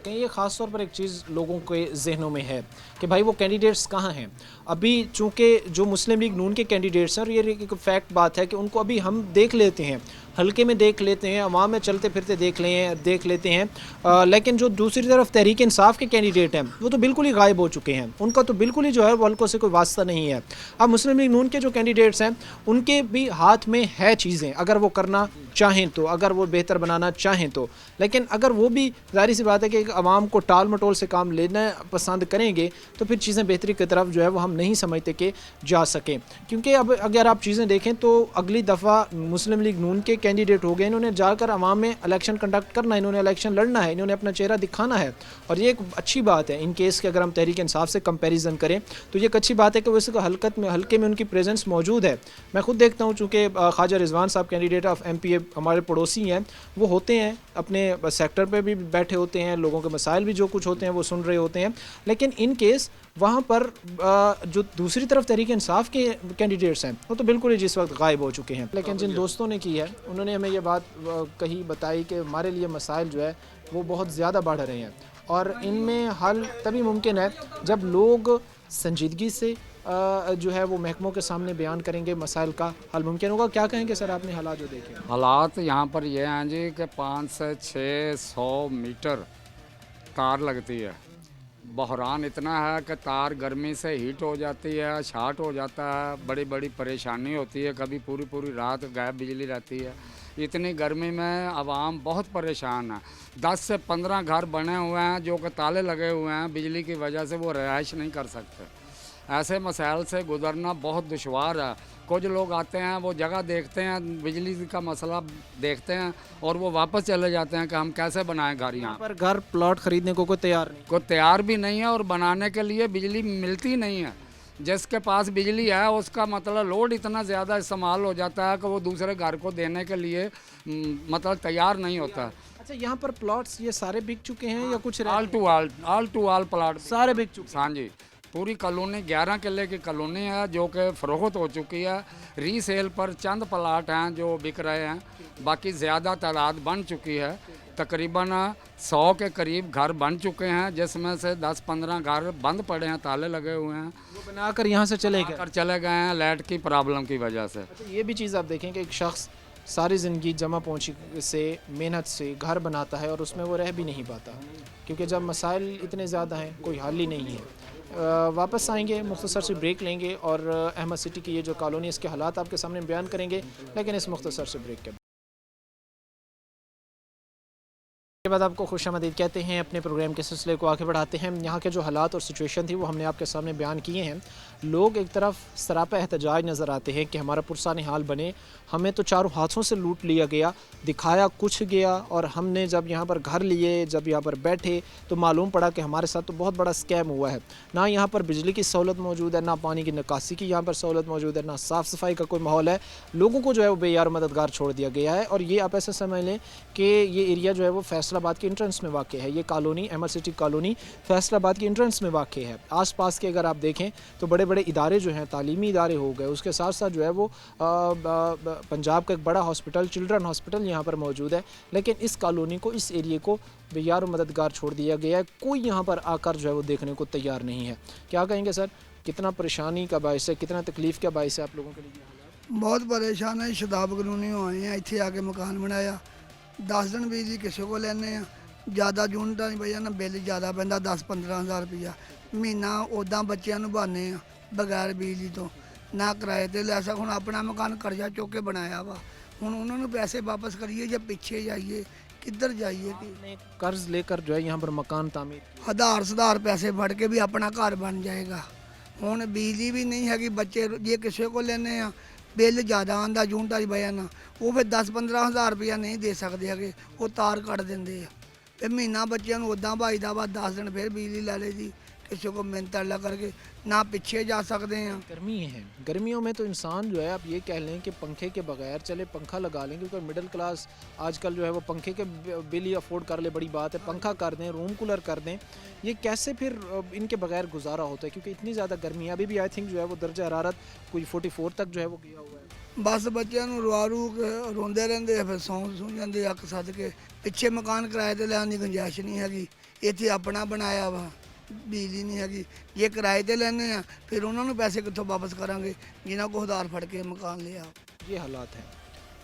ये ख़ास तौर पर एक चीज़ लोगों के जहनों में है कि भाई वो कैंडिडेट्स कहाँ हैं। अभी चूँकि जो मुस्लिम लीग नून के कैंडिडेट्स हैं, और ये एक फैक्ट बात है कि उनको अभी हम देख लेते हैं, हल्के में देख लेते हैं, अवाम में चलते फिरते देख लेते हैं, लेकिन जो दूसरी तरफ तहरीक इंसाफ के कैंडिडेट हैं वो तो बिल्कुल ही गायब हो चुके हैं, उनका तो बिल्कुल ही जो है वो हल्कों से कोई वास्ता नहीं है। अब मुस्लिम लीग नून के जो कैंडिडेट्स हैं उनके भी हाथ में है चीज़ें, अगर वो करना चाहें तो, अगर वो बेहतर बनाना चाहें तो। लेकिन अगर वो भी ज़ाहिर सी बात है कि आवाम को टाल मटोल से काम लेना पसंद करेंगे तो फिर चीज़ें बेहतरी की तरफ जो है वो हम नहीं समझते कि जा सकें। क्योंकि अब अगर आप चीज़ें देखें तो अगली दफ़ा मुस्लिम लीग नून के कैंडिडेट हो गए, इन्होंने जाकर आवाम में इलेक्शन कंडक्ट करना है, इन्होंने इलेक्शन लड़ना है, इन्होंने अपना चेहरा दिखाना है। और ये एक अच्छी बात है इन केस के अगर हम तहरीक इंसाफ से कंपैरिजन करें तो ये एक अच्छी बात है कि वो इस हल्के में उनकी प्रेजेंस मौजूद है। मैं खुद देखता हूँ चूँकि ख्वाजा रिजवान साहब कैंडिडेट ऑफ MPA हमारे पड़ोसी हैं, वो होते हैं अपने सेक्टर पे भी बैठे होते हैं, लोगों के मसाइल भी जो कुछ होते हैं वो सुन रहे होते हैं। लेकिन इन केस वहाँ पर जो दूसरी तरफ तहरीक इंसाफ के कैंडिडेट्स हैं वो तो बिल्कुल ही जिस वक्त गायब हो चुके हैं। लेकिन जिन दोस्तों ने की है उन्होंने हमें ये बात कही बताई कि हमारे लिए मसाइल जो है वो बहुत ज़्यादा बढ़ रहे हैं और इनमें हल तभी मुमकिन है जब लोग संजीदगी से जो है वो महकमों के सामने बयान करेंगे, मसाइल का हल मुमकिन होगा। क्या कहेंगे सर आपने हालात जो देखे? हालात यहाँ पर ये हैं जी कि 500 से 600 मीटर तार लगती है। बहरान इतना है कि तार गर्मी से हीट हो जाती है, शार्ट हो जाता है, बड़ी बड़ी परेशानी होती है, कभी पूरी पूरी रात गायब बिजली रहती है। इतनी गर्मी में आवाम बहुत परेशान है। 10 से 15 घर बने हुए हैं जो कि ताले लगे हुए हैं, बिजली की वजह से वो रिहाइश नहीं कर सकते। ऐसे मसाइल से गुजरना बहुत दुश्वार है। कुछ लोग आते हैं, वो जगह देखते हैं, बिजली का मसला देखते हैं और वो वापस चले जाते हैं कि हम कैसे बनाएं घर। यहाँ पर घर प्लॉट खरीदने को कोई तैयार भी नहीं है और बनाने के लिए बिजली मिलती नहीं है। जिसके पास बिजली है उसका मतलब लोड इतना ज़्यादा इस्तेमाल हो जाता है कि वो दूसरे घर को देने के लिए मतलब तैयार नहीं होता। अच्छा, यहाँ पर प्लॉट्स ये सारे बिक चुके हैं या कुछ ऑल टू ऑल प्लॉट सारे बिक चुके? हाँ जी, पूरी कॉलोनी 11 किले की कॉलोनी है जो कि फरोख्त हो चुकी है। रीसेल पर चंद प्लाट हैं जो बिक रहे हैं, बाकी ज़्यादा तादाद बन चुकी है। तकरीबन 100 के करीब घर बन चुके हैं जिसमें से 10-15 घर बंद पड़े हैं, ताले लगे हुए हैं। वो बनाकर यहाँ से चले गए हैं लाइट की प्रॉब्लम की वजह से। अच्छा, ये भी चीज़ आप देखें कि एक शख्स सारी ज़िंदगी जमा पहुँची से मेहनत से घर बनाता है और उसमें वो रह भी नहीं पाता क्योंकि जब मसाइल इतने ज़्यादा हैं कोई हल ही नहीं है। वापस आएंगे, मुख्तसर से ब्रेक लेंगे और अहमद सिटी की ये जो कॉलोनी इसके हालात आपके सामने बयान करेंगे, लेकिन इस मुख्तसर से ब्रेक के बाद आपको खुशामदीद कहते हैं। अपने प्रोग्राम के सिलसिले को आगे बढ़ाते हैं। यहाँ के जो हालात और सिचुएशन थी वो हमने आपके सामने बयान किए हैं। लोग एक तरफ सरापा एहतजाज नज़र आते हैं कि हमारा पुरसान हाल बने, हमें तो चारों हाथों से लूट लिया गया, दिखाया कुछ गया और हमने जब यहाँ पर घर लिए, जब यहाँ पर बैठे तो मालूम पड़ा कि हमारे साथ तो बहुत बड़ा स्कैम हुआ है। ना यहाँ पर बिजली की सहूलत मौजूद है, ना पानी की निकासी की यहाँ पर सहूलत मौजूद है, ना साफ़ सफाई का कोई माहौल है। लोगों को जो है वो बेयार मददगार छोड़ दिया गया है। और ये आप ऐसे समझ लें कि ये एरिया जो है वो फैसलाबाद के इंट्रेंस में वाक़ है। ये colony Ahmad city colony Faisalabad के इंट्रेंस में वाक़ है। आसपास के अगर आप देखें तो बड़े बड़े इदारे जो हैं, तालीमी इदारे हो गए, उसके साथ साथ जो है वो पंजाब का एक बड़ा हॉस्पिटल, चिल्ड्रन हॉस्पिटल यहाँ पर मौजूद है। लेकिन इस कॉलोनी को, इस एरिए को बेयार मददगार छोड़ दिया गया है। कोई यहाँ पर आकर जो है वो देखने को तैयार नहीं है। क्या कहेंगे सर, कितना परेशानी का बायस है, कितना तकलीफ़ का बायस है आप लोगों के लिए? बहुत परेशान है। शदाब कॉलोनी आए हैं, इतने आके मकान बनाया, 10 दिन बिजली किसी को लेने हैं, ज़्यादा यूनिटां की वजह नाल बिल ज़्यादा पैंदा, 10-15 हज़ार रुपया महीना। उदा बच्चों नभाने बगैर बिजली तो, ना किराए ते लै सक। हुण अपना मकान कर्जा चुक के बनाया वा, हुण उन्होंने पैसे वापस करिए या पीछे जाइए, किधर जाइए? कर्ज लेकर जो है यहाँ पर मकान तामीर, हज़ार पैसे फड़ के भी अपना घर बन जाएगा। हुण बिजली भी नहीं हैगी, बच्चे जे किसी को लेने आ बिल ज़्यादा आंदा यूनिटां की वजह नाल, वो फिर 10-15 हज़ार रुपया नहीं दे सकते है, वो तार कट देंगे। फिर महीना बच्चों को उदा भाईदा वा, 10 दिन फिर बिजली ला ले जी, किसी को मिन्नत अल्लाह करके, ना पीछे जा सकते हैं। गर्मी है, गर्मियों में तो इंसान जो है आप ये कह लें कि पंखे के बगैर चले, पंखा लगा लें, क्योंकि मिडिल क्लास आजकल जो है वो पंखे के बिल ही अफोर्ड कर ले, बड़ी बात है, पंखा कर दें, रूम कूलर कर दें। ये कैसे फिर इनके बगैर गुजारा होता है? क्योंकि इतनी ज़्यादा गर्मी है। अभी भी आई थिंक जो है वो दर्जा हरारत कोई 44 तक जो है वो गया हुआ है। बस बच्चों रुआ रू के रोंदे रहते हैं, फिर सौ जाते अक सद के। पिछे मकान किराए ते लैन की गुंजाइश नहीं हैगी, इत्थे अपना बनाया वा, बिजली नहीं हैगी। जे किराए ते लैने आ फिर उन्होंने पैसे कितों वापस करांगे जिन्हों को उधार फड़ के मकान लिया। ये हालात हैं।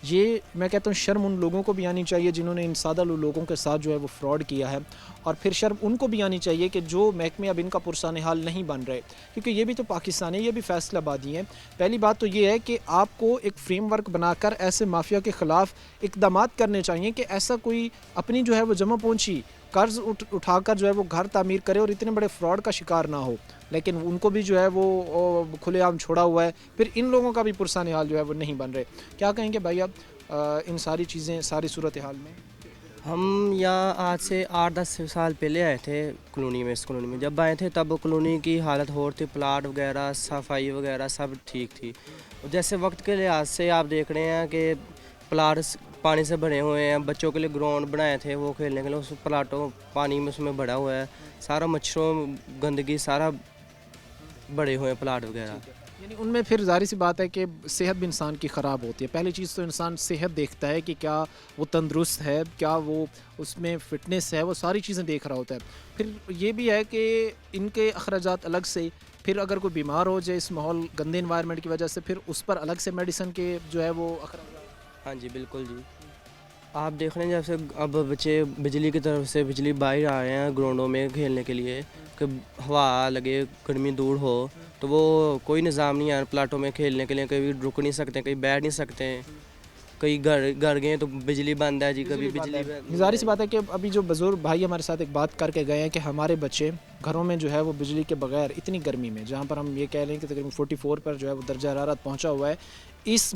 یہ میں کہتا ہوں شرم ان لوگوں کو بھی آنی چاہیے جنہوں نے ان سادہ لوگوں کے ساتھ جو ہے وہ فراڈ کیا ہے، اور پھر شرم ان کو بھی آنی چاہیے کہ جو محکمے اب ان کا پرسان حال نہیں بن رہے، کیونکہ یہ بھی تو پاکستان ہے، یہ بھی فیصل آبادی ہے۔ پہلی بات تو یہ ہے کہ آپ کو ایک فریم ورک بنا کر ایسے مافیا کے خلاف اقدامات کرنے چاہیے کہ ایسا کوئی اپنی جو ہے وہ جمع پہنچی قرض اٹھا کر جو ہے وہ گھر تعمیر کرے اور اتنے بڑے فراڈ کا شکار نہ ہو، لیکن ان کو بھی جو ہے وہ کھلے عام چھوڑا ہوا ہے، پھر ان لوگوں کا بھی پرسان حال جو ہے وہ نہیں بن رہے۔ کیا کہیں گے بھائی آپ ان ساری چیزیں، ساری صورتحال میں؟ ہم یہاں آج سے 8-10 سال پہلے آئے تھے کالونی میں، اس کالونی میں جب آئے تھے تب کالونی کی حالت اور تھی، پلاٹ وغیرہ صفائی وغیرہ سب ٹھیک تھی۔ جیسے وقت کے لحاظ سے آپ دیکھ رہے ہیں کہ پلاٹ پانی سے بھرے ہوئے ہیں، بچوں کے لیے گراؤنڈ بنائے تھے وہ کھیلنے کے لیے، اس پلاٹوں پانی میں اس میں بڑا ہوا ہے، سارا مچھروں گندگی سارا بڑے ہوئے ہیں پلاٹ وغیرہ۔ یعنی ان میں پھر ظاہر سی بات ہے کہ صحت بھی انسان کی خراب ہوتی ہے۔ پہلی چیز تو انسان صحت دیکھتا ہے کہ کیا وہ تندرست ہے، کیا وہ اس میں فٹنس ہے، وہ ساری چیزیں دیکھ رہا ہوتا ہے۔ پھر یہ بھی ہے کہ ان کے اخراجات الگ سے، پھر اگر کوئی بیمار ہو جائے اس ماحول گندے انوائرمنٹ کی وجہ سے، پھر اس پر الگ سے میڈیسن کے جو ہے وہ اخراجات۔ ہاں جی بالکل جی، آپ دیکھ رہے ہیں جیسے اب بچے بجلی کی طرف سے بجلی باہر آ رہے ہیں گراؤنڈوں میں کھیلنے کے لیے کہ ہوا لگے، گرمی دور ہو، تو وہ کوئی نظام نہیں ہے پلاٹوں میں کھیلنے کے لیے، کبھی رک نہیں سکتے، کہیں بیٹھ نہیں سکتے، کئی گھر گئے تو بجلی بند ہے جی، کبھی بجلی ظاہر سی بات ہے کہ ابھی جو بزرگ بھائی ہمارے ساتھ ایک بات کر کے گئے ہیں کہ ہمارے بچے گھروں میں جو ہے وہ بجلی کے بغیر اتنی گرمی میں، جہاں پر ہم یہ کہہ رہے ہیں کہ تقریباً 44 پر جو ہے وہ درجہ حرارت پہنچا ہوا ہے، اس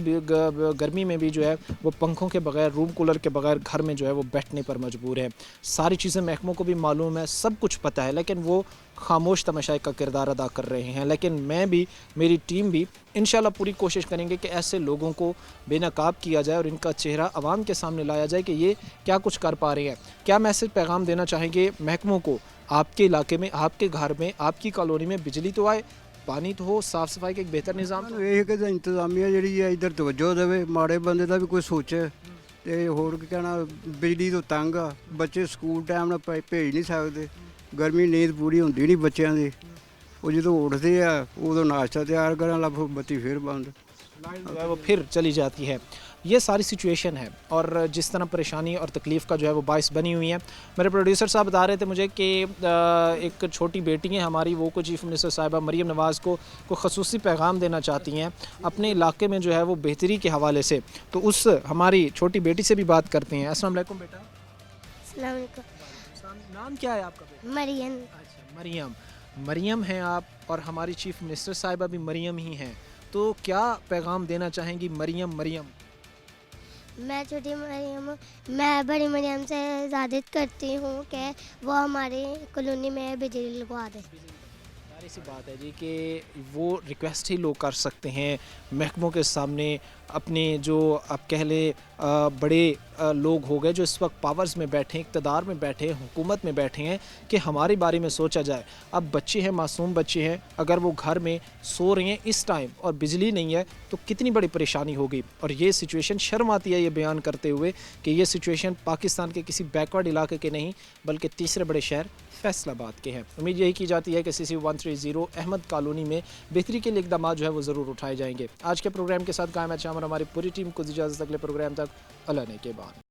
گرمی میں بھی جو ہے وہ پنکھوں کے بغیر، روم کولر کے بغیر گھر میں جو ہے وہ بیٹھنے پر مجبور ہے۔ ساری چیزیں محکموں کو بھی معلوم ہے، سب کچھ پتہ ہے، لیکن وہ خاموش تماشائی کا کردار ادا کر رہے ہیں۔ لیکن میں بھی، میری ٹیم بھی انشاءاللہ پوری کوشش کریں گے کہ ایسے لوگوں کو بے نقاب کیا جائے اور ان کا چہرہ عوام کے سامنے لایا جائے کہ یہ کیا کچھ کر پا رہے ہیں۔ کیا میسج پیغام دینا چاہیں گے محکموں کو؟ آپ کے علاقے میں، آپ کے گھر میں، آپ کی کالونی میں بجلی تو آئے، پانی تو ہو، صاف صفائی کا ایک بہتر نظام تو یہ کہ انتظامیہ جڑی ہے ادھر توجہ دے، ماڑے بندے دا بھی کوئی سوچے، تے ہور کی کہنا بجلی تو تنگ آ، بچے سکول ٹائم نال بھیج نہیں سکتے، گرمی نیند پوری ہوندی نہیں بچیاں دی، وہ جدوں اٹھتے ہیں ادوں ناشتہ تیار کرن لگ بتی پھر بند، لائن جو ہے وہ پھر چلی جاتی ہے۔ یہ ساری سچویشن ہے اور جس طرح پریشانی اور تکلیف کا جو ہے وہ باعث بنی ہوئی ہے۔ میرے پروڈیوسر صاحب بتا رہے تھے مجھے کہ ایک چھوٹی بیٹی ہے ہماری، وہ کو چیف منسٹر صاحبہ مریم نواز کو کوئی خصوصی پیغام دینا چاہتی ہیں اپنے علاقے میں جو ہے وہ بہتری کے حوالے سے، تو اس ہماری چھوٹی بیٹی سے بھی بات کرتے ہیں۔ السلام علیکم بیٹا۔ السلام علیکم۔ نام کیا ہے آپ کا بیٹا؟ مریم۔ اچھا مریم، مریم ہیں آپ، اور ہماری چیف منسٹر صاحبہ بھی مریم ہی ہیں، تو کیا پیغام دینا چاہیں گی مریم؟ میں چھوٹی مریم ہوں، میں بڑی مریم سے عزادت کرتی ہوں کہ وہ ہماری کالونی میں بجلی لگوا دے۔ ظاہر سی بات ہے جی کہ وہ ریکویسٹ ہی لوگ کر سکتے ہیں محکموں کے سامنے، اپنے جو آپ کہہ لیں بڑے لوگ ہو گئے جو اس وقت پاورز میں بیٹھے ہیں، اقتدار میں بیٹھے ہیں، حکومت میں بیٹھے ہیں، کہ ہمارے بارے میں سوچا جائے۔ اب بچے ہیں، معصوم بچے ہیں، اگر وہ گھر میں سو رہے ہیں اس ٹائم اور بجلی نہیں ہے تو کتنی بڑی پریشانی ہوگی۔ اور یہ سچویشن، شرم آتی ہے یہ بیان کرتے ہوئے کہ یہ سچویشن پاکستان کے کسی بیکورڈ علاقے کے نہیں بلکہ تیسرے بڑے شہر فیصل آباد کے ہیں۔ امید یہی کی جاتی ہے کہ CC 130 احمد کالونی میں بہتری کے لیے اقدامات جو ہے وہ ضرور اٹھائے جائیں گے۔ آج کے پروگرام کے ساتھ قائم ہے چامر، ہماری پوری ٹیم کو اجازت، اگلے پروگرام تک اللہ نے کے بعد۔